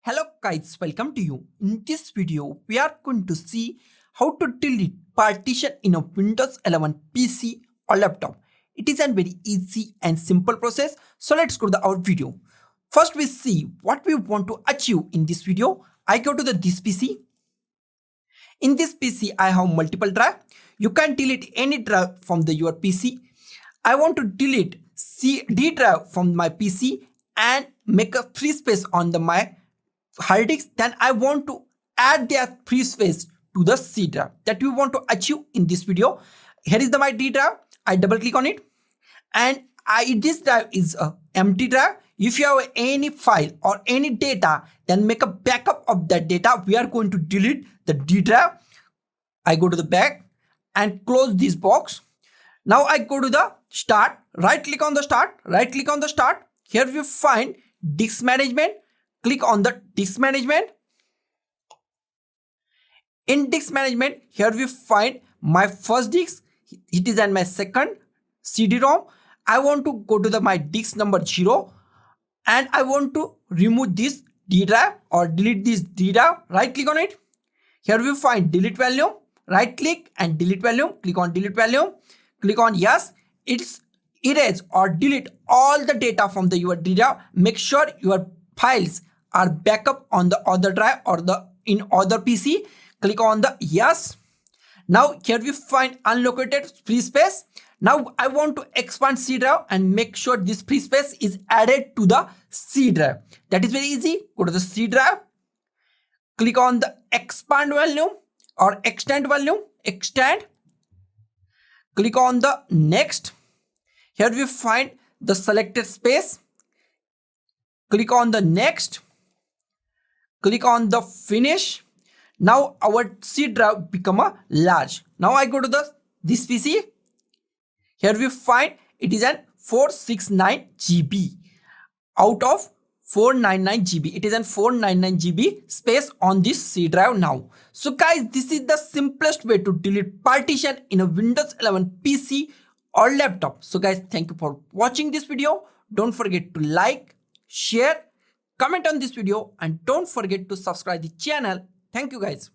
Hello guys, welcome to you. In this video, we are going to see how to delete partition in a Windows 11 PC or laptop. It is a very easy and simple process. So let's go to our video. First, we see what we want to achieve in this video. I go to this PC. In this PC, I have multiple drive. You can delete any drive from your PC. I want to delete D drive from my PC and make a free space on my hard disk. Then I want to add that free space to the C drive that we want to achieve in this video. Here is my D drive. I double click on it and this drive is a empty drive. If you have any file or any data, then make a backup of that data. We are going to delete the D drive. I go to the back and close this box. Now I go to the start, right click on the start, right click on the start. Here we find disk management. Click on the disk management. In disk management, here we find my first disk. It is in my second CD-ROM. I want to go to my disk number 0 and I want to remove this D drive or delete this D drive. Right click on it. Here we find delete volume. Right click and delete volume. Click on delete volume. Click on yes. It's erase or delete all the data from your D drive. Make sure your files are backup on the other drive or in other PC. Click on the yes. Now here we find unallocated free space. Now I want to expand C drive and make sure this free space is added to the C drive. That is very easy. Go to the C drive. Click on the expand volume or extend volume. Extend. Click on the next. Here we find the selected space. Click on the next. Click on the finish. Now our C drive become a large. Now I go to this PC. Here we find it is an 469 GB out of 499 GB. It is an 499 GB space on this C drive now. So guys, this is the simplest way to delete partition in a Windows 11 PC or laptop. So guys, thank you for watching this video. Don't forget to like, share, comment on this video and don't forget to subscribe the channel. Thank you guys.